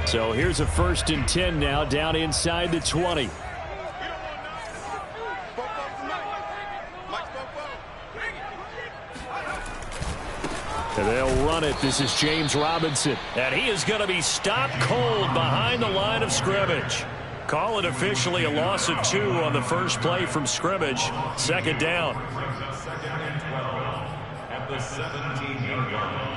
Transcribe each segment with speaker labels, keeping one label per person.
Speaker 1: So here's a 1st and 10 now, down inside the 20. And they'll run it. This is James Robinson. And he is going to be stopped cold behind the line of scrimmage. Call it officially a loss of 2 on the first play from scrimmage. 2nd down.
Speaker 2: Second and 12 at the 17-yard line.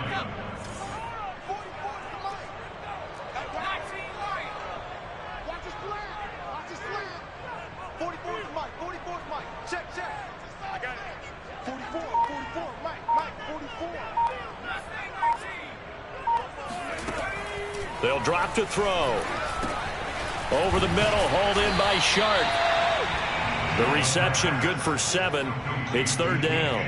Speaker 1: They'll drop to throw. Over the middle, hauled in by Sharp. The reception good for 7. It's 3rd down.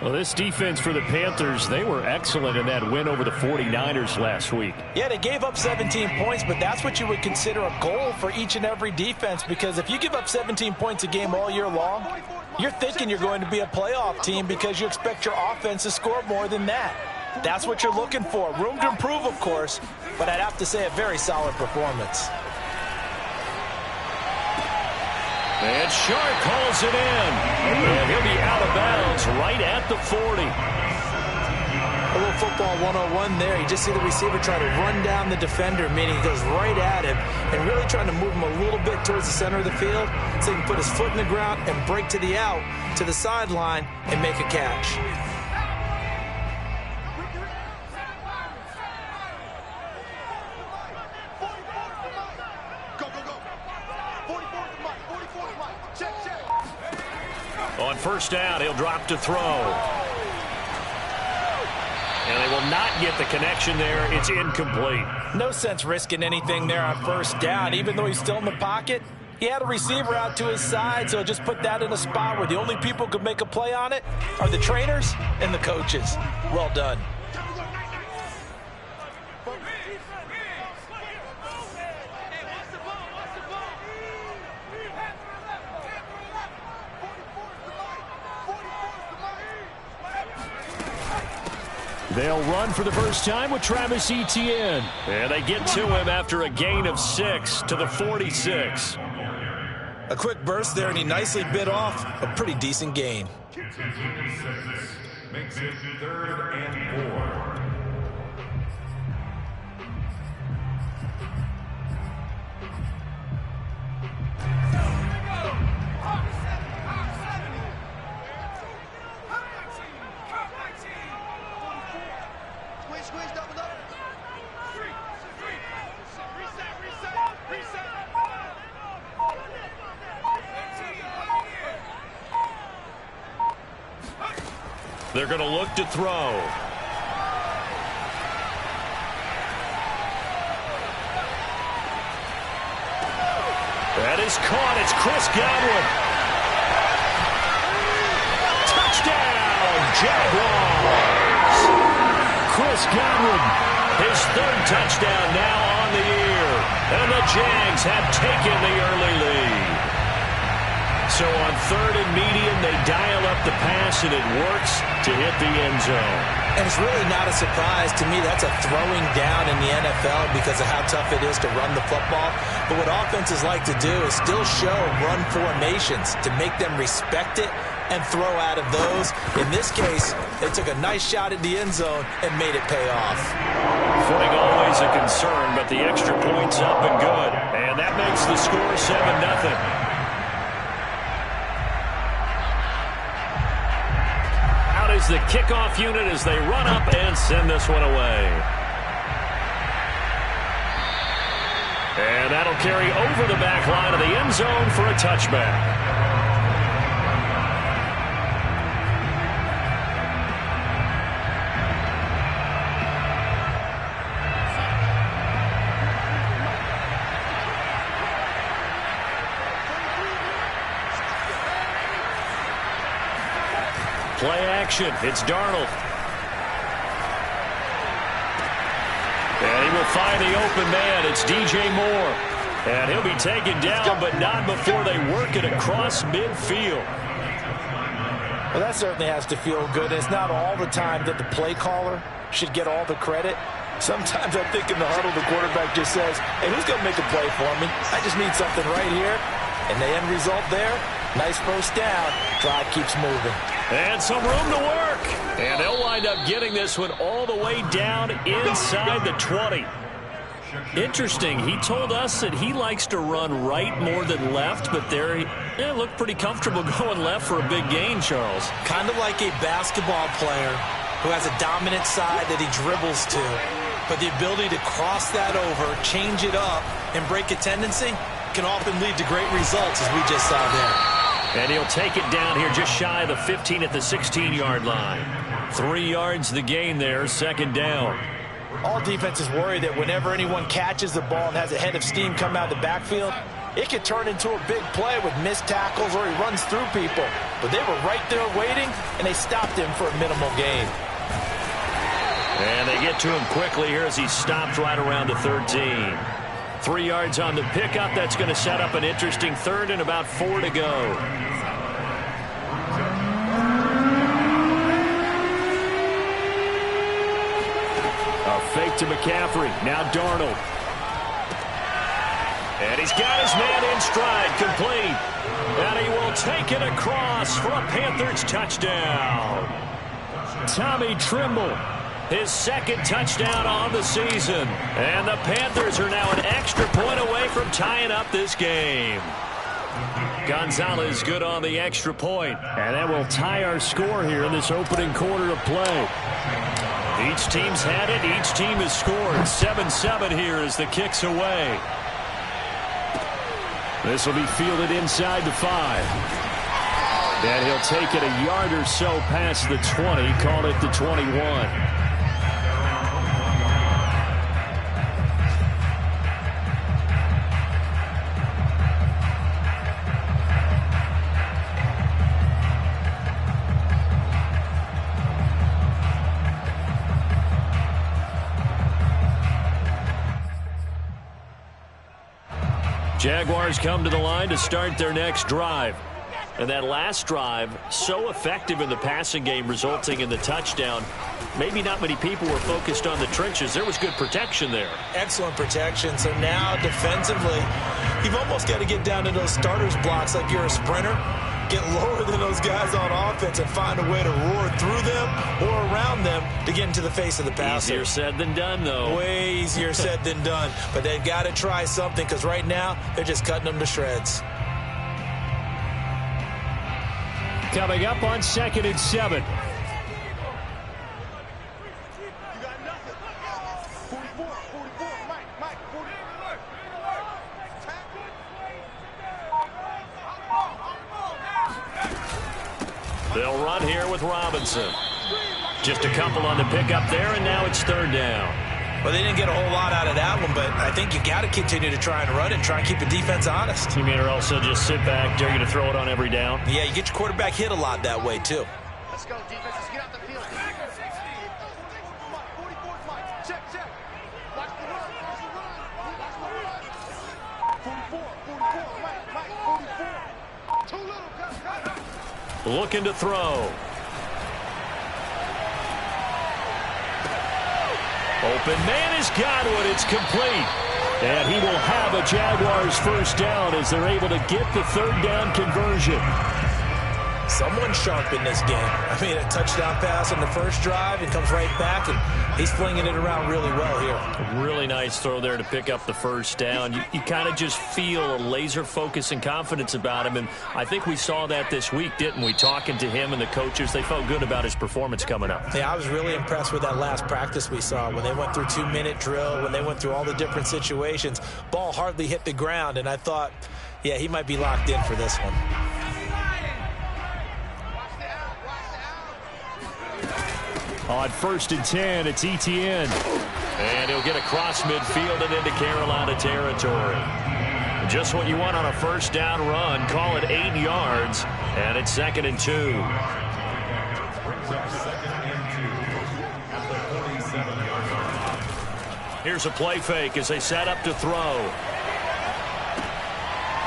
Speaker 1: Well, this defense for the Panthers, they were excellent in that win over the 49ers last week.
Speaker 3: Yeah, they gave up 17 points, but that's what you would consider a goal for each and every defense, because if you give up 17 points a game all year long, you're thinking you're going to be a playoff team because you expect your offense to score more than that. That's what you're looking for. Room to improve, of course, but I'd have to say a very solid performance.
Speaker 1: And Sharp calls it in. And he'll be out of bounds right at the 40.
Speaker 3: A little football 101 there. You just see the receiver try to run down the defender, meaning he goes right at him and really trying to move him a little bit towards the center of the field so he can put his foot in the ground and break to the out, to the sideline, and make a catch.
Speaker 1: On 1st down, he'll drop to throw. And they will not get the connection there. It's incomplete.
Speaker 3: No sense risking anything there on 1st down. Even though he's still in the pocket, he had a receiver out to his side, so just put that in a spot where the only people who could make a play on it are the trainers and the coaches. Well done.
Speaker 1: They'll run for the first time with Travis Etienne. And they get to him after a gain of 6 to the 46.
Speaker 3: A quick burst there, and he nicely bit off a pretty decent gain.
Speaker 2: Makes it 3rd and 4.
Speaker 1: They're going to look to throw. That is caught. It's Chris Godwin. Touchdown, Jaguars. Chris Godwin, his 3rd touchdown now on the year. And the Jags have taken the early lead. So on 3rd and medium, they dial up the pass, and it works to hit the end zone.
Speaker 3: And it's really not a surprise to me. That's a throwing down in the NFL because of how tough it is to run the football. But what offenses like to do is still show run formations to make them respect it and throw out of those. In this case, they took a nice shot at the end zone and made it pay off.
Speaker 1: Footing always a concern, but the extra point's up and good. And that makes the score 7-0. Is the kickoff unit as they run up and send this one away. And that'll carry over the back line of the end zone for a touchback. Play action. It's Darnold. And he will find the open man. It's DJ Moore. And he'll be taken down, but not before they work it across midfield.
Speaker 3: Well, that certainly has to feel good. It's not all the time that the play caller should get all the credit. Sometimes I think in the huddle, the quarterback just says, hey, who's going to make a play for me? I just need something right here. And the end result there, nice first down. Drive keeps moving.
Speaker 1: And some room to work. And they'll wind up getting this one all the way down inside the 20. Interesting. He told us that he likes to run right more than left, but there he looked pretty comfortable going left for a big gain, Charles.
Speaker 3: Kind of like a basketball player who has a dominant side that he dribbles to. But the ability to cross that over, change it up, and break a tendency can often lead to great results, as we just saw there.
Speaker 1: And he'll take it down here just shy of the 15 at the 16-yard line. 3 yards the gain there, second down.
Speaker 3: All defenses worry that whenever anyone catches the ball and has a head of steam come out of the backfield, it could turn into a big play with missed tackles or he runs through people. But they were right there waiting, and they stopped him for a minimal gain.
Speaker 1: And they get to him quickly here as he stopped right around the 13. 3 yards on the pickup. That's going to set up an interesting third and about 4 to go. A fake to McCaffrey. Now Darnold. And he's got his man in stride, complete. And he will take it across for a Panthers touchdown. Tommy Trimble. His second touchdown on the season. And the Panthers are now an extra point away from tying up this game. Gonzalez good on the extra point. And that will tie our score here in this opening quarter of play. Each team's had it. Each team has scored. 7-7 here as the kick's away. This will be fielded inside the 5. And he'll take it a yard or so past the 20. Call it the 21. Jaguars come to the line to start their next drive. And that last drive, so effective in the passing game, resulting in the touchdown. Maybe not many people were focused on the trenches. There was good protection there.
Speaker 3: Excellent protection. So now defensively, you've almost got to get down to those starters blocks like you're a sprinter. Get lower than those guys on offense and find a way to roar through them or around them to get into the face of the passer.
Speaker 1: Easier said than done, though.
Speaker 3: Way easier said than done. But they've got to try something because right now they're just cutting them to shreds.
Speaker 1: Coming up on 2nd and 7. They'll run here with Robinson. Just a couple on the pickup there, and now it's third down.
Speaker 3: Well, they didn't get a whole lot out of that one, but I think you got to continue to try and run and try and keep the defense honest.
Speaker 1: You mean or also just sit back, dare you to throw it on every down?
Speaker 3: Yeah, you get your quarterback hit a lot that way, too.
Speaker 4: Let's go, defense. Let's get out the field. Check, check. Watch the run. Watch the run. Watch the run. 44, Mike, 44. Too little, cut.
Speaker 1: Looking to throw. Open man is Godwin. It's complete. And he will have a Jaguars first down as they're able to get the third down conversion.
Speaker 3: Someone sharp in this game. I mean, a touchdown pass on the first drive and comes right back, and he's flinging it around really well here.
Speaker 1: Really nice throw there to pick up the first down. You kind of just feel a laser focus and confidence about him, and I think we saw that this week, didn't we? Talking to him and the coaches, they felt good about his performance coming up.
Speaker 3: Yeah, I was really impressed with that last practice we saw when they went through 2-minute drill, when they went through all the different situations. Ball hardly hit the ground, and I thought, yeah, he might be locked in for this one.
Speaker 1: On 1st and 10, it's Etienne. And he'll get across midfield and into Carolina territory. Just what you want on a first down run. Call it 8 yards. And it's 2nd and 2. Here's a play fake as they set up to throw.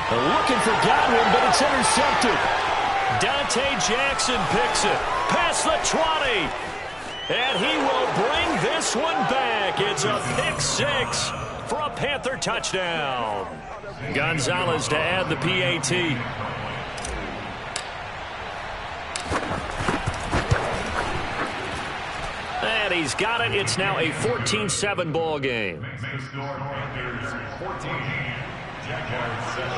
Speaker 1: They're looking for Godwin, but it's intercepted. Dante Jackson picks it. Past the 20. And he will bring this one back. It's a pick six for a Panther touchdown. Gonzalez to add the PAT. And he's got it. It's now a 14-7 ball game.
Speaker 2: Panthers 14, Jaguars 7.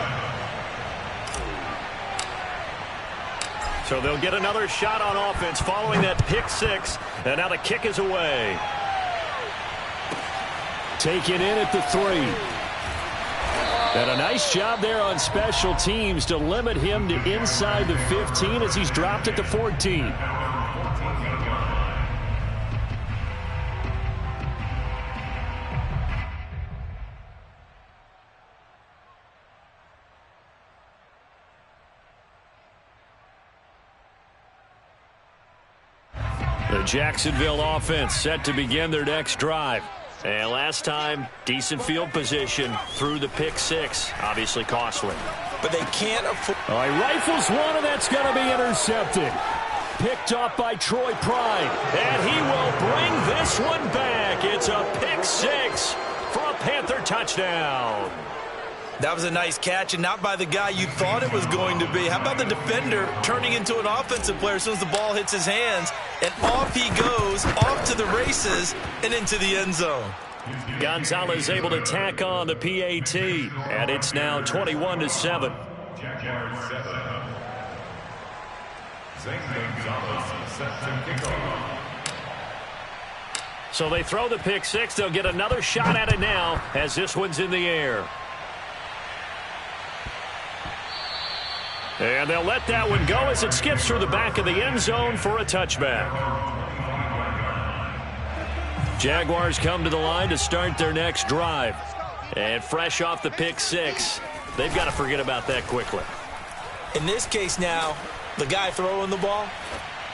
Speaker 1: So they'll get another shot on offense following that pick six. And now the kick is away. Taken in at the 3. And a nice job there on special teams to limit him to inside the 15 as he's dropped at the 14. The Jacksonville offense set to begin their next drive. And last time, decent field position through the pick six. Obviously costly.
Speaker 3: But they can't afford...
Speaker 1: All right, rifles one, and that's going to be intercepted. Picked off by Troy Pride. And he will bring this one back. It's a pick six for a Panther touchdown.
Speaker 3: That was a nice catch, and not by the guy you thought it was going to be. How about the defender turning into an offensive player as soon as the ball hits his hands, and off he goes, off to the races, and into the end zone.
Speaker 1: Gonzalez able to tack on the PAT, and it's now 21-7.
Speaker 2: Jaguars 7. Zane Gonzalez set to kick off.
Speaker 1: So they throw the pick six. They'll get another shot at it now as this one's in the air. And they'll let that one go as it skips through the back of the end zone for a touchback. Jaguars come to the line to start their next drive. And fresh off the pick six, they've got to forget about that quickly.
Speaker 3: In this case now, the guy throwing the ball,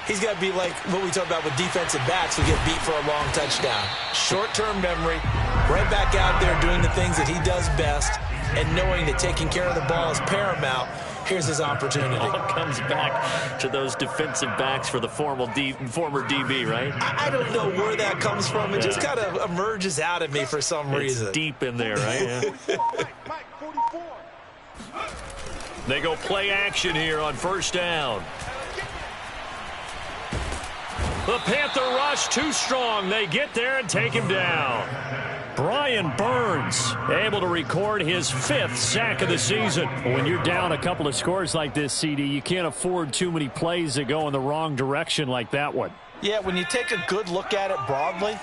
Speaker 3: he's got to be like what we talk about with defensive backs who get beat for a long touchdown. Short-term memory, right back out there doing the things that he does best, and knowing that taking care of the ball is paramount. Here's his opportunity.
Speaker 1: All comes back to those defensive backs for the former DB, right?
Speaker 3: I don't know where that comes from. It just kind of emerges out of me for some reason.
Speaker 1: It's deep in there, right? Yeah. They go play action here on first down. The Panther rush too strong. They get there and take him down. Brian Burns able to record his 5th sack of the season.
Speaker 5: When you're down a couple of scores like this, CD, you can't afford too many plays that go in the wrong direction like that one.
Speaker 3: Yeah, when you take a good look at it broadly,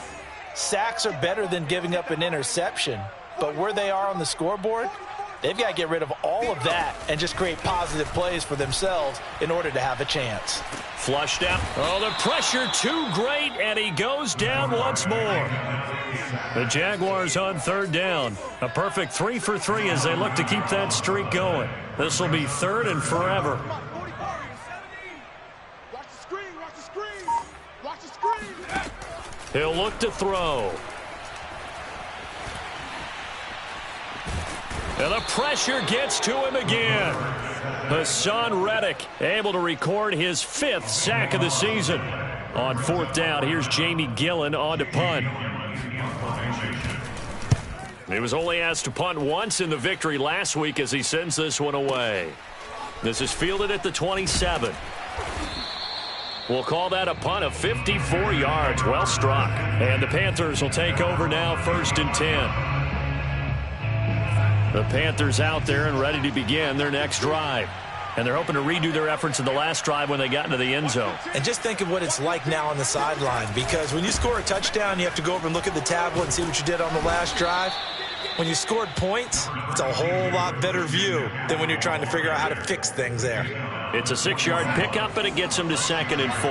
Speaker 3: sacks are better than giving up an interception. But where they are on the scoreboard, they've got to get rid of all of that and just create positive plays for themselves in order to have a chance.
Speaker 1: Flushed out. Oh, the pressure too great, and he goes down once more. The Jaguars on third down. A perfect 3 for 3 as they look to keep that streak going. This will be 3rd and forever.
Speaker 4: Watch the screen, watch the screen, watch the screen.
Speaker 1: He'll look to throw. And the pressure gets to him again. Hassan Reddick able to record his 5th sack of the season. On 4th down, here's Jamie Gillen on to punt. He was only asked to punt once in the victory last week as he sends this one away. This is fielded at the 27. We'll call that a punt of 54 yards. Well struck. And the Panthers will take over now, 1st and 10. The Panthers out there and ready to begin their next drive. And they're hoping to redo their efforts in the last drive when they got into the end zone.
Speaker 3: And just think of what it's like now on the sideline, because when you score a touchdown, you have to go over and look at the tablet and see what you did on the last drive. When you scored points, it's a whole lot better view than when you're trying to figure out how to fix things there.
Speaker 1: It's a 6-yard pickup, and it gets them to 2nd and 4.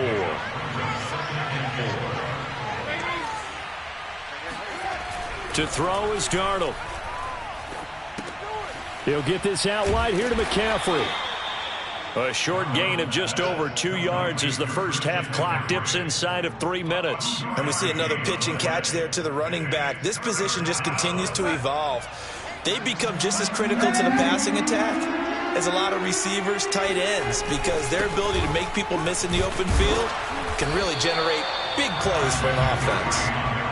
Speaker 1: To throw is Darnold.
Speaker 5: He'll get this out wide here to McCaffrey.
Speaker 1: A short gain of just over 2 yards as the first half clock dips inside of 3 minutes.
Speaker 3: And we see another pitch and catch there to the running back. This position just continues to evolve. They become just as critical to the passing attack as a lot of receivers, tight ends, because their ability to make people miss in the open field can really generate big plays for an offense.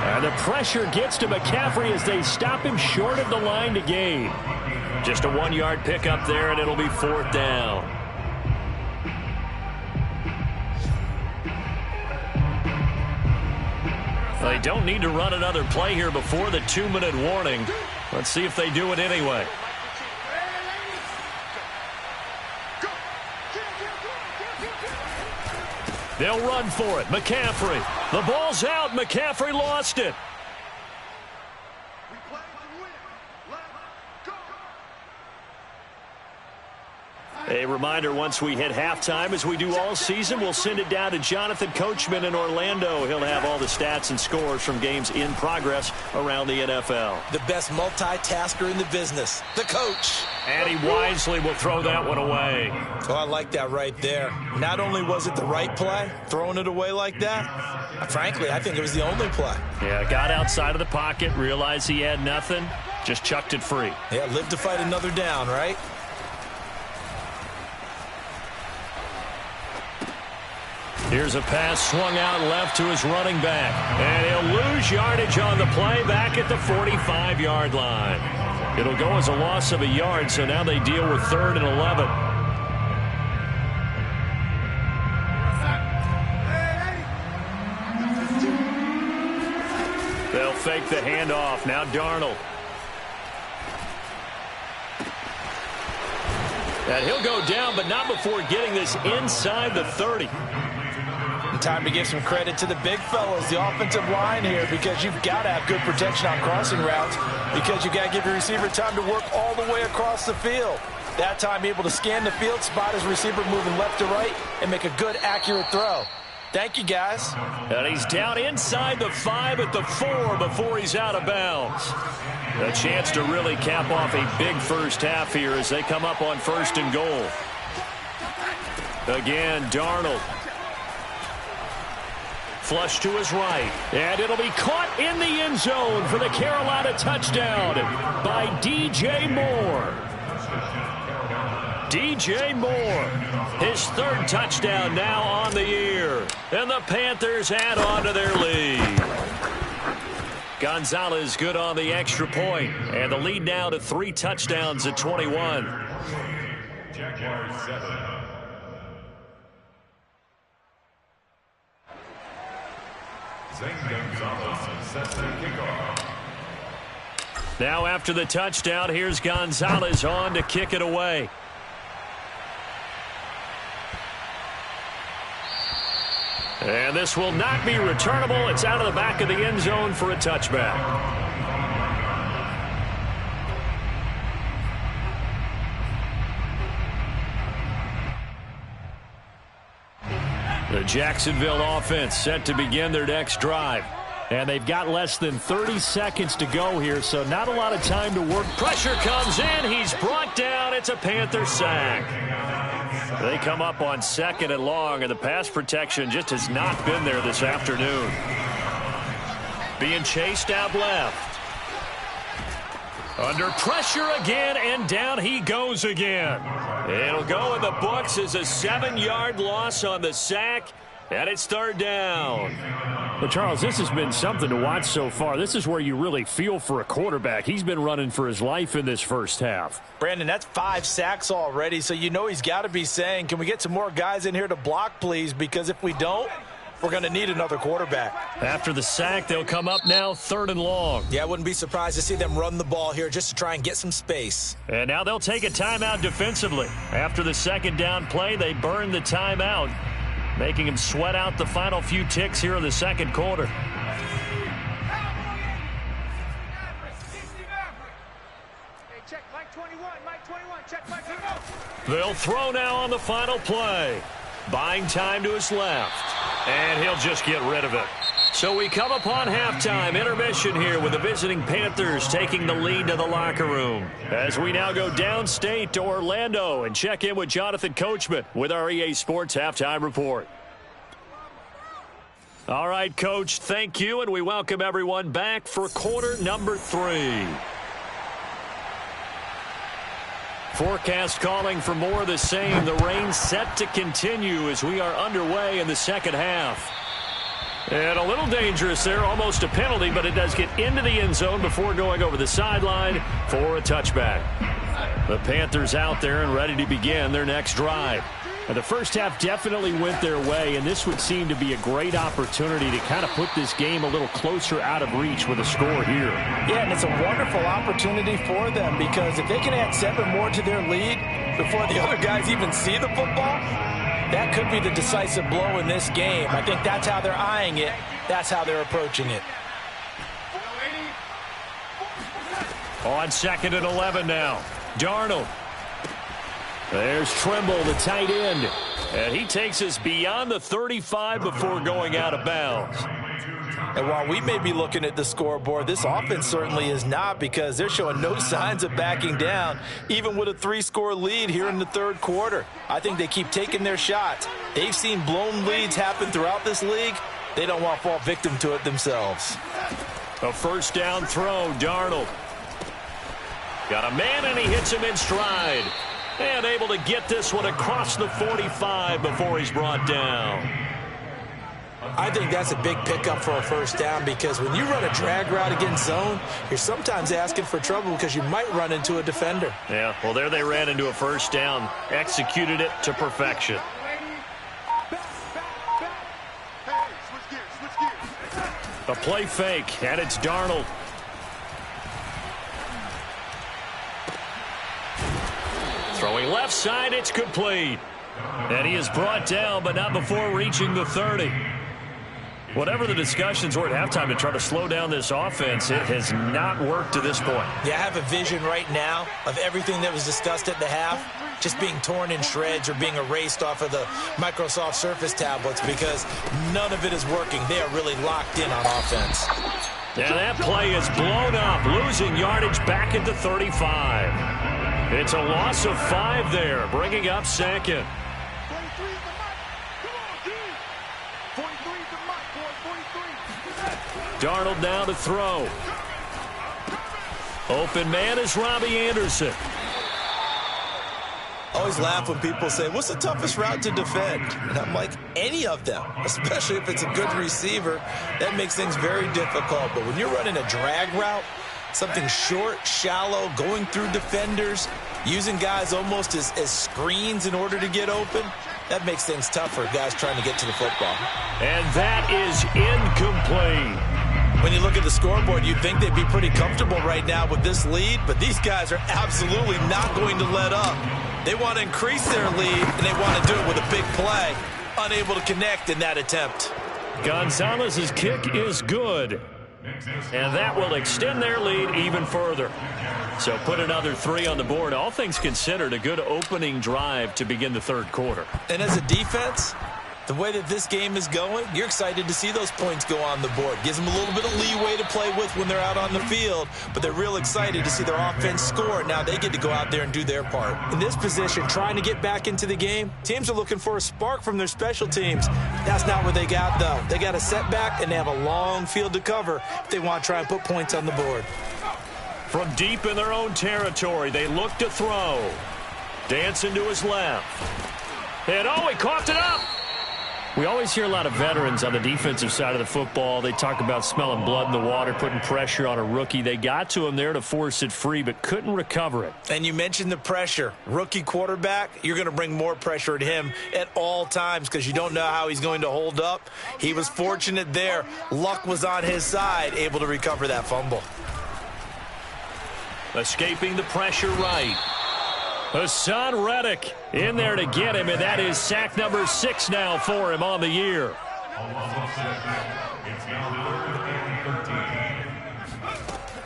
Speaker 5: And the pressure gets to McCaffrey as they stop him short of the line to gain.
Speaker 1: Just a 1-yard pickup there, and it'll be 4th down. They don't need to run another play here before the 2-minute warning. Let's see if they do it anyway. They'll run for it. McCaffrey. The ball's out. McCaffrey lost it. A reminder, once we hit halftime, as we do all season, we'll send it down to Jonathan Coachman in Orlando. He'll have all the stats and scores from games in progress around the NFL.
Speaker 3: The best multitasker in the business, the coach.
Speaker 1: And he wisely will throw that one away.
Speaker 3: Oh, I like that right there. Not only was it the right play, throwing it away like that, frankly, I think it was the only play.
Speaker 1: Yeah, got outside of the pocket, realized he had nothing, just chucked it free.
Speaker 3: Yeah, live to fight another down, right?
Speaker 1: Here's a pass swung out left to his running back. And he'll lose yardage on the play back at the 45-yard line. It'll go as a loss of a yard, so now they deal with 3rd and 11. They'll fake the handoff. Now Darnold. And he'll go down, but not before getting this inside the 30.
Speaker 3: Time to give some credit to the big fellas, the offensive line here, because you've got to have good protection on crossing routes, because you've got to give your receiver time to work all the way across the field. That time able to scan the field, spot his receiver moving left to right, and make a good, accurate throw. Thank you, guys.
Speaker 1: And he's down inside the 5 at the 4 before he's out of bounds. A chance to really cap off a big first half here as they come up on 1st and goal. Again, Darnold. Flush to his right. And it'll be caught in the end zone for the Carolina touchdown by DJ Moore. DJ Moore, his 3rd touchdown now on the year. And the Panthers add on to their lead. Gonzalez good on the extra point. And the lead now to 3 touchdowns at 21.
Speaker 2: Jaguars 7. Gonzalez sets the kickoff.
Speaker 1: Now after the touchdown, here's Gonzalez on to kick it away. And this will not be returnable. It's out of the back of the end zone for a touchback. The Jacksonville offense set to begin their next drive. And they've got less than 30 seconds to go here, so not a lot of time to work. Pressure comes in. He's brought down. It's a Panther sack. They come up on 2nd and long, and the pass protection just has not been there this afternoon. Being chased out left. Under pressure again, and down he goes again. It'll go in the books as a 7-yard loss on the sack, and it's 3rd down.
Speaker 5: But, Charles, this has been something to watch so far. This is where you really feel for a quarterback. He's been running for his life in this first half.
Speaker 3: Brandon, that's 5 sacks already, so you know he's got to be saying, can we get some more guys in here to block, please? Because if we don't, we're going to need another quarterback.
Speaker 1: After the sack, they'll come up now 3rd and long.
Speaker 3: Yeah, I wouldn't be surprised to see them run the ball here just to try and get some space.
Speaker 1: And now they'll take a timeout defensively. After the 2nd down play, they burn the timeout, making him sweat out the final few ticks here in the 2nd quarter. They'll throw now on the final play. Buying time to his left. And he'll just get rid of it. So we come upon halftime intermission here with the visiting Panthers taking the lead to the locker room. As we now go downstate to Orlando and check in with Jonathan Coachman with our EA Sports Halftime Report. All right, Coach, thank you, and we welcome everyone back for quarter number 3. Forecast calling for more of the same. The rain set to continue as we are underway in the second half.
Speaker 5: And a little dangerous there, almost a penalty, but it does get into the end zone before going over the sideline for a touchback. The Panthers out there and ready to begin their next drive. And the first half definitely went their way, and this would seem to be a great opportunity to kind of put this game a little closer out of reach with a score here.
Speaker 3: Yeah, and it's a wonderful opportunity for them because if they can add 7 more to their lead before the other guys even see the football, that could be the decisive blow in this game. I think that's how they're eyeing it. That's how they're approaching it.
Speaker 5: On 2nd and 11 now. Darnold. There's Trimble, the tight end. And he takes us beyond the 35 before going out of bounds.
Speaker 3: And while we may be looking at the scoreboard, this offense certainly is not because they're showing no signs of backing down, even with a 3-score lead here in the third quarter. I think they keep taking their shots. They've seen blown leads happen throughout this league. They don't want to fall victim to it themselves.
Speaker 5: A first down throw, Darnold. Got a man, and he hits him in stride. And able to get this one across the 45 before he's brought down.
Speaker 3: I think that's a big pickup for a first down because when you run a drag route against zone, you're sometimes asking for trouble because you might run into a defender.
Speaker 5: Yeah, well, there they ran into a first down. Executed it to perfection. A play fake, and it's Darnold. Throwing left side, it's complete. And he is brought down, but not before reaching the 30. Whatever the discussions were at halftime to try to slow down this offense, it has not worked to this point.
Speaker 3: Yeah, I have a vision right now of everything that was discussed at the half just being torn in shreds or being erased off of the Microsoft Surface tablets because none of it is working. They are really locked in on offense.
Speaker 5: Yeah, that play is blown up, losing yardage back at the 35. It's a loss of 5 there, bringing up 2nd. Darnold now to throw. Open man is Robbie Anderson.
Speaker 3: I always laugh when people say, what's the toughest route to defend? And I'm like, any of them, especially if it's a good receiver. That makes things very difficult. But when you're running a drag route, something short, shallow, going through defenders, using guys almost as screens in order to get open, that makes things tougher, guys trying to get to the football.
Speaker 5: And that is incomplete.
Speaker 3: When you look at the scoreboard, you'd think they'd be pretty comfortable right now with this lead, but these guys are absolutely not going to let up. They want to increase their lead, and they want to do it with a big play. Unable to connect in that attempt.
Speaker 5: Gonzalez's kick is good. And that will extend their lead even further. So put another 3 on the board. All things considered, a good opening drive to begin the third quarter.
Speaker 3: And as a defense, the way that this game is going, you're excited to see those points go on the board. Gives them a little bit of leeway to play with when they're out on the field, but they're real excited to see their offense score. Now they get to go out there and do their part. In this position, trying to get back into the game, teams are looking for a spark from their special teams. That's not what they got, though. They got a setback, and they have a long field to cover if they want to try and put points on the board.
Speaker 5: From deep in their own territory, they look to throw. Dancing to his left. And oh, he coughed it up. We always hear a lot of veterans on the defensive side of the football. They talk about smelling blood in the water, putting pressure on a rookie. They got to him there to force it free, but couldn't recover it.
Speaker 3: And you mentioned the pressure. Rookie quarterback, you're going to bring more pressure to him at all times because you don't know how he's going to hold up. He was fortunate there. Luck was on his side, able to recover that fumble.
Speaker 5: Escaping the pressure right. Hassan Reddick in there to get him, and that is sack number 6 now for him on the year.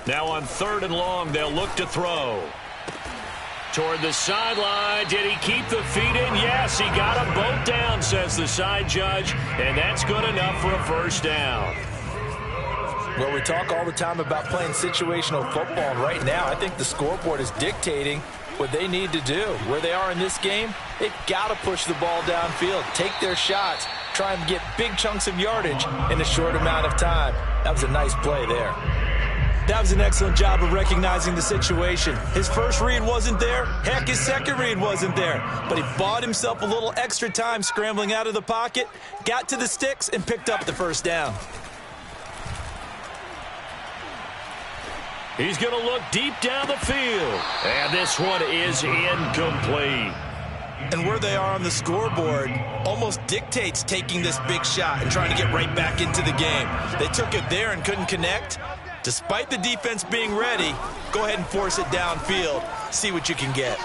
Speaker 5: Now on 3rd and long, they'll look to throw. Toward the sideline, did he keep the feet in? Yes, he got them both down, says the side judge, and that's good enough for a first down.
Speaker 3: Well, we talk all the time about playing situational football, and right now I think the scoreboard is dictating what they need to do. Where they are in this game, they've got to push the ball downfield, take their shots, try and get big chunks of yardage in a short amount of time. That was a nice play there. That was an excellent job of recognizing the situation. His first read wasn't there. Heck, his second read wasn't there. But he bought himself a little extra time scrambling out of the pocket, got to the sticks, and picked up the first down.
Speaker 5: He's going to look deep down the field. And this one is incomplete.
Speaker 3: And where they are on the scoreboard almost dictates taking this big shot and trying to get right back into the game. They took it there and couldn't connect. Despite the defense being ready, go ahead and force it downfield. See what you can get.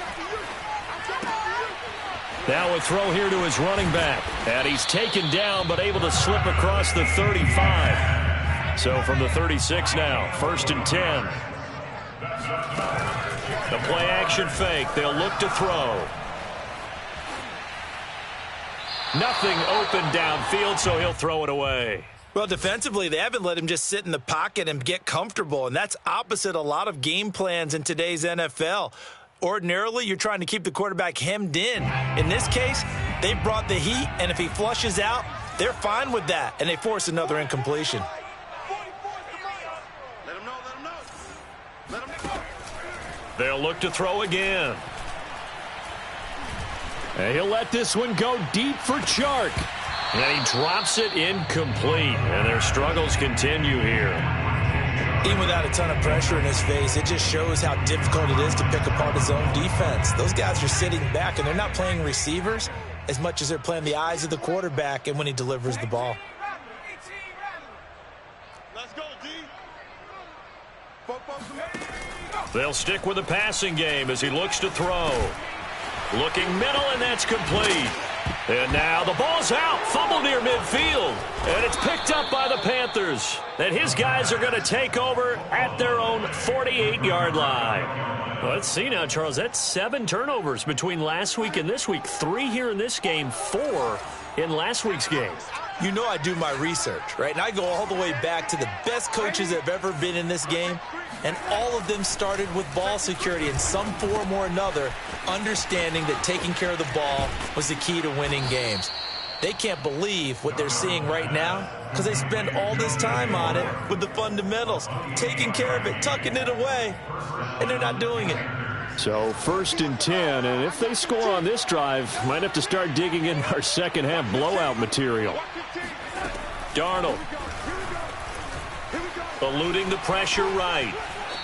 Speaker 5: Now a throw here to his running back. And he's taken down but able to slip across the 35. So from the 36 now, 1st and 10. The play action fake. They'll look to throw. Nothing open downfield, so he'll throw it away.
Speaker 3: Well, defensively, they haven't let him just sit in the pocket and get comfortable, and that's opposite a lot of game plans in today's NFL. Ordinarily, you're trying to keep the quarterback hemmed in. In this case, they brought the heat, and if he flushes out, they're fine with that, and they force another incompletion.
Speaker 5: They'll look to throw again. And he'll let this one go deep for Chark. And he drops it incomplete. And their struggles continue here.
Speaker 3: Even without a ton of pressure in his face, it just shows how difficult it is to pick apart his own defense. Those guys are sitting back, and they're not playing receivers as much as they're playing the eyes of the quarterback and when he delivers the ball.
Speaker 4: Let's go, D.
Speaker 5: They'll stick with the passing game as he looks to throw. Looking middle, and that's complete. And now the ball's out. Fumble near midfield. And it's picked up by the Panthers. And his guys are going to take over at their own 48-yard line. Well, let's see now, Charles. That's 7 turnovers between last week and this week. 3 here in this game, 4 in last week's game.
Speaker 3: You know I do my research, right? And I go all the way back to the best coaches that have ever been in this game. And all of them started with ball security in some form or another, understanding that taking care of the ball was the key to winning games. They can't believe what they're seeing right now because they spend all this time on it with the fundamentals, taking care of it, tucking it away, and they're not doing it.
Speaker 5: So 1st and 10, and if they score on this drive, might have to start digging in our second half blowout material. Darnold eluding the pressure right.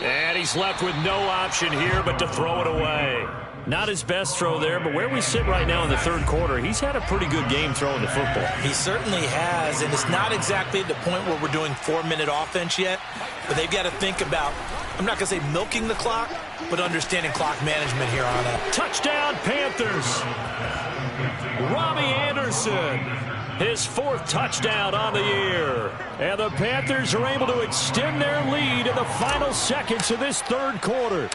Speaker 5: And he's left with no option here but to throw it away. Not his best throw there, but where we sit right now in the 3rd quarter, he's had a pretty good game throwing the football.
Speaker 3: He certainly has, and it's not exactly at the point where we're doing 4-minute offense yet, but they've got to think about, I'm not going to say milking the clock, but understanding clock management here on it.
Speaker 5: Touchdown, Panthers. Robbie Anderson, his 4th touchdown on the year. And the Panthers are able to extend their lead in the final seconds of this 3rd quarter.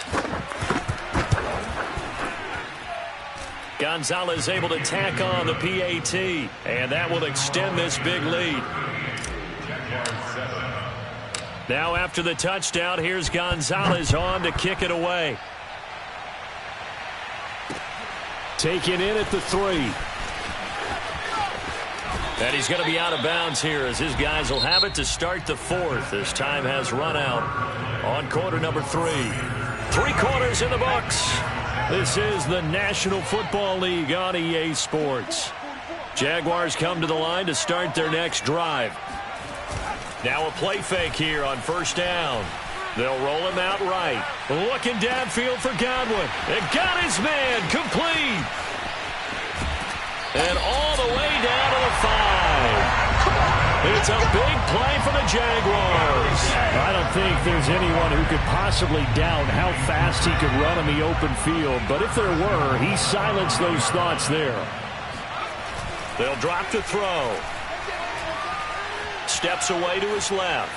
Speaker 5: Gonzalez able to tack on the PAT, and that will extend this big lead. Now after the touchdown, here's Gonzalez on to kick it away. Taken in at the 3. And he's going to be out of bounds here as his guys will have it to start the 4th as time has run out on quarter number 3. 3 quarters in the books. This is the National Football League on EA Sports. Jaguars come to the line to start their next drive. Now a play fake here on 1st down. They'll roll him out right. Looking downfield for Godwin. And got his man complete. And all the way down to the 5. It's a big play for the Jaguars.
Speaker 6: I don't think there's anyone who could possibly doubt how fast he could run in the open field. But if there were, he silenced those thoughts there.
Speaker 5: They'll drop to throw. Steps away to his left.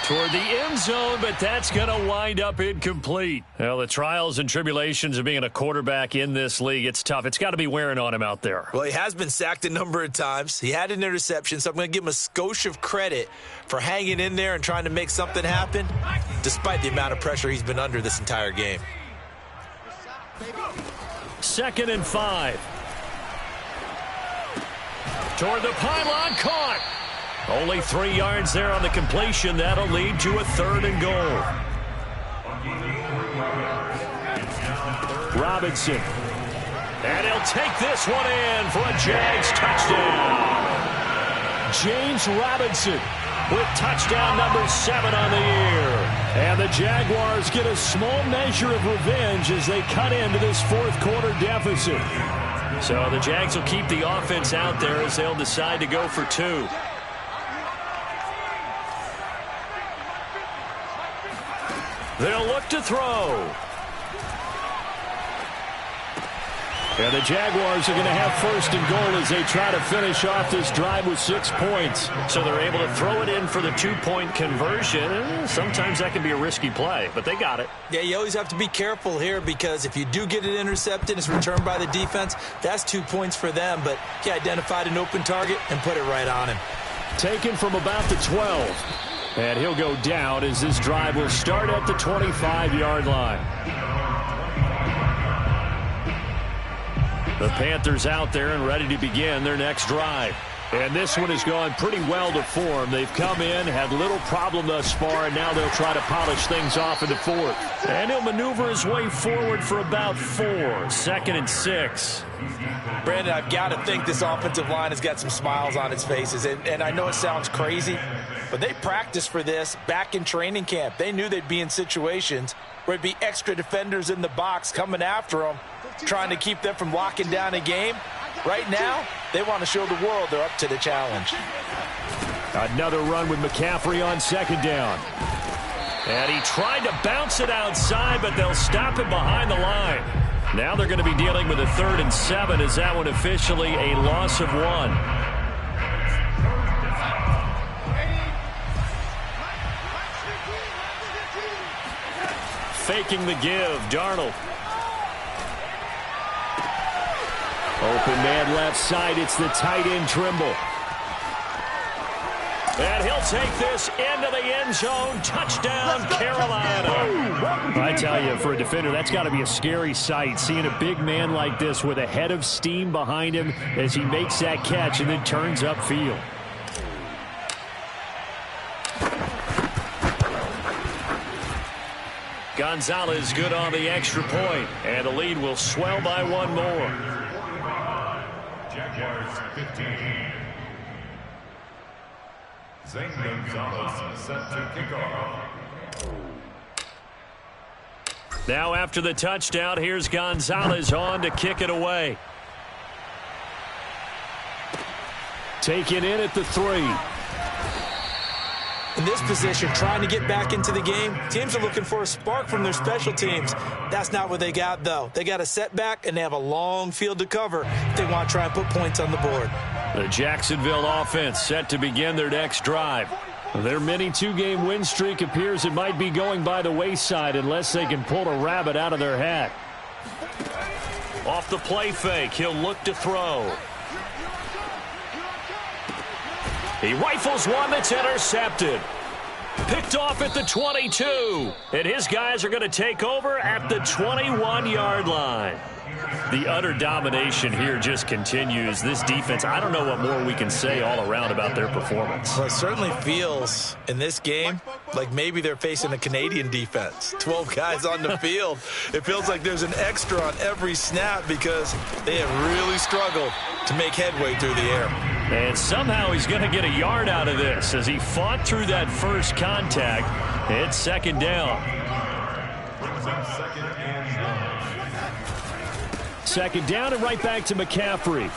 Speaker 5: Toward the end zone, but that's going to wind up incomplete. Well, the trials and tribulations of being a quarterback in this league, it's tough. It's got to be wearing on him out there.
Speaker 3: Well, he has been sacked a number of times. He had an interception, so I'm going to give him a skosh of credit for hanging in there and trying to make something happen, despite the amount of pressure he's been under this entire game.
Speaker 5: 2nd and 5. Toward the pylon, caught. Only 3 yards there on the completion. That'll lead to a 3rd and goal. Robinson. And he'll take this one in for a Jags touchdown. James Robinson with touchdown number 7 on the year. And the Jaguars get a small measure of revenge as they cut into this 4th quarter deficit. So the Jags will keep the offense out there as they'll decide to go for 2. They'll look to throw. And the Jaguars are going to have 1st and goal as they try to finish off this drive with 6 points. So they're able to throw it in for the 2-point conversion. Sometimes that can be a risky play, but they got it.
Speaker 3: Yeah, you always have to be careful here because if you do get it intercepted, it's returned by the defense, that's 2 points for them. But he identified an open target and put it right on him.
Speaker 6: Taken from about the 12. And he'll go down as this drive will start at the 25-yard line. The Panthers out there and ready to begin their next drive. And this one has gone pretty well to form. They've come in, had little problem thus far, and now they'll try to polish things off in the 4th. And he'll maneuver his way forward for about 4. 2nd and 6.
Speaker 3: Brandon, I've got to think this offensive line has got some smiles on its faces. And I know it sounds crazy, but they practiced for this back in training camp. They knew they'd be in situations where it'd be extra defenders in the box coming after them, trying to keep them from locking down a game. Right now, they want to show the world they're up to the challenge.
Speaker 6: Another run with McCaffrey on 2nd down.
Speaker 5: And he tried to bounce it outside, but they'll stop it behind the line. Now they're going to be dealing with a 3rd and 7 as that one officially a loss of 1. Faking the give, Darnold.
Speaker 6: Open man left side. It's the tight end Trimble.
Speaker 5: And he'll take this into the end zone. Touchdown, Carolina.
Speaker 6: I tell you, for a defender, that's got to be a scary sight, seeing a big man like this with a head of steam behind him as he makes that catch and then turns upfield.
Speaker 5: Gonzalez good on the extra point, and the lead will swell by 1 more.
Speaker 2: Jaguars 15. Zane Gonzalez set to kick off.
Speaker 5: Now after the touchdown, here's Gonzalez on to kick it away.
Speaker 6: Taken in at the 3.
Speaker 3: In this position, trying to get back into the game, teams are looking for a spark from their special teams. That's not what they got, though. They got a setback, and they have a long field to cover if they want to try and put points on the board.
Speaker 5: The Jacksonville offense set to begin their next drive.
Speaker 6: Their mini 2-game win streak appears it might be going by the wayside unless they can pull a rabbit out of their hat.
Speaker 5: Off the play fake, he'll look to throw. He rifles one that's intercepted. Picked off at the 22. And his guys are going to take over at the 21-yard line. The utter domination here just continues. This defense, I don't know what more we can say all around about their performance.
Speaker 3: Well, it certainly feels in this game like maybe they're facing a Canadian defense. 12 guys on the field. It feels like there's an extra on every snap because they have really struggled to make headway through the air.
Speaker 5: And somehow he's going to get a yard out of this as he fought through that first contact. It's 2nd down.
Speaker 2: Brings up 2nd and
Speaker 6: 2nd down and right back to McCaffrey.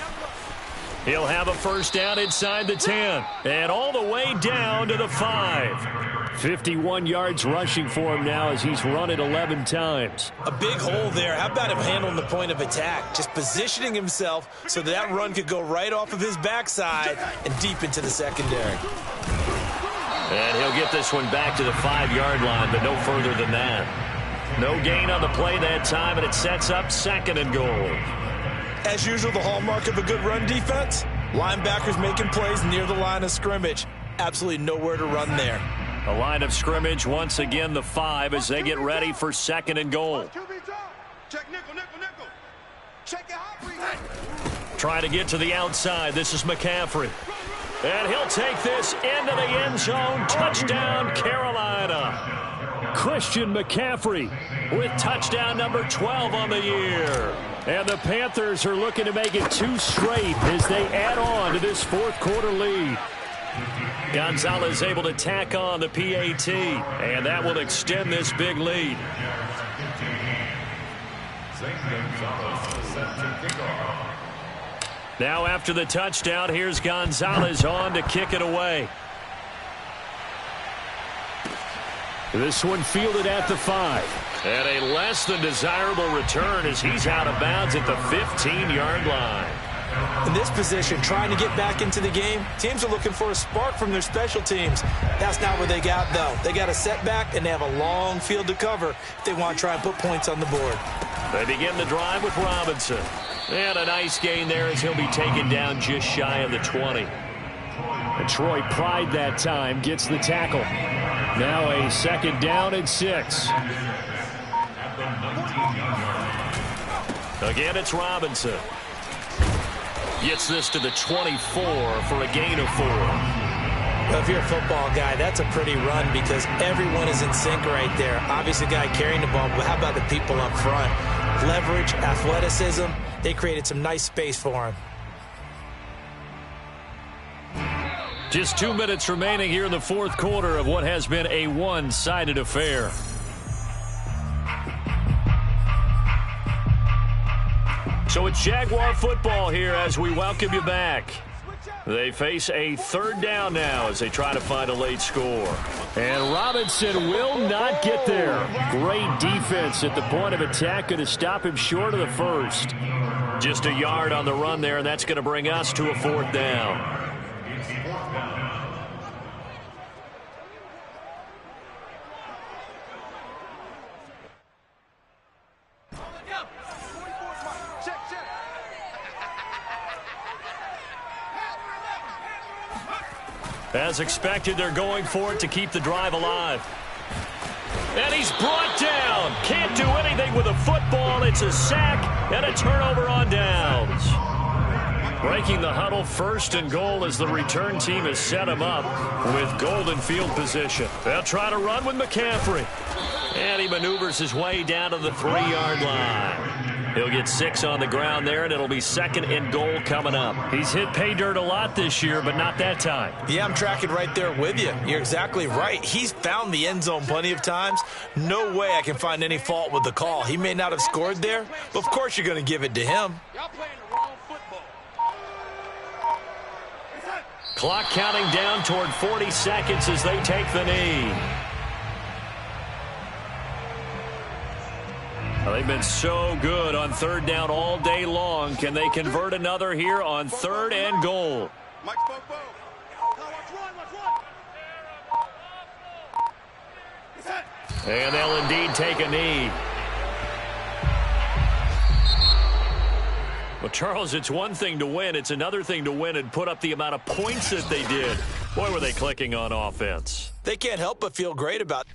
Speaker 5: He'll have a 1st down inside the 10 and all the way down to the 5.
Speaker 6: 51 yards rushing for him now as he's run it 11 times.
Speaker 3: A big hole there. How about him handling the point of attack? Just positioning himself so that run could go right off of his backside and deep into the secondary.
Speaker 5: And he'll get this one back to the 5-yard line, but no further than that. No gain on the play that time, and it sets up 2nd and goal.
Speaker 3: As usual, the hallmark of a good run defense, linebackers making plays near the line of scrimmage. Absolutely nowhere to run there.
Speaker 5: The line of scrimmage once again the 5 as they get ready for 2nd and goal.
Speaker 4: Check nickel, nickel, nickel. Check your hot read.
Speaker 5: Trying to get to the outside. This is McCaffrey. And he'll take this into the end zone. Touchdown, Carolina. Christian McCaffrey with touchdown number 12 on the year. And the Panthers are looking to make it 2 straight as they add on to this fourth quarter lead. Gonzalez able to tack on the PAT, and that will extend this big lead. Now after the touchdown, here's Gonzalez on to kick it away. This one fielded at the 5. And a less than desirable return as he's out of bounds at the 15-yard line.
Speaker 3: In this position, trying to get back into the game, teams are looking for a spark from their special teams. That's not what they got, though. They got a setback, and they have a long field to cover if they want to try and put points on the board.
Speaker 5: They begin the drive with Robinson. And a nice gain there as he'll be taken down just shy of the 20.
Speaker 6: And Troy Pride that time gets the tackle. Now a 2nd down and 6.
Speaker 5: Again, it's Robinson. Gets this to the 24 for a gain of 4.
Speaker 3: Well, if you're a football guy, that's a pretty run because everyone is in sync right there. Obviously, the guy carrying the ball, but how about the people up front? Leverage, athleticism, they created some nice space for him.
Speaker 5: Just 2 minutes remaining here in the fourth quarter of what has been a one-sided affair. So it's Jaguar football here as we welcome you back. They face a 3rd down now as they try to find a late score.
Speaker 6: And Robinson will not get there. Great defense at the point of attack, going to stop him short of the 1st.
Speaker 5: Just a yard on the run there, and that's going to bring us to a 4th down. As expected, they're going for it to keep the drive alive. And he's brought down. Can't do anything with a football. It's a sack and a turnover on downs. Breaking the huddle, 1st and goal as the return team has set him up with golden field position. They'll try to run with McCaffrey. And he maneuvers his way down to the 3-yard line. He'll get 6 on the ground there, and it'll be 2nd and goal coming up.
Speaker 6: He's hit pay dirt a lot this year, but not that time.
Speaker 3: Yeah, I'm tracking right there with you. You're exactly right. He's found the end zone plenty of times. No way I can find any fault with the call. He may not have scored there, but of course you're going to give it to him.
Speaker 4: Y'all playing the wrong football.
Speaker 5: Clock counting down toward 40 seconds as they take the knee. Well, they've been so good on 3rd down all day long. Can they convert another here on 3rd and goal?
Speaker 4: Mike spoke both.
Speaker 5: And they'll indeed take a knee. Well, Charles, it's one thing to win. It's another thing to win and put up the amount of points that they did. Boy, were they clicking on offense.
Speaker 3: They can't help but feel great about it.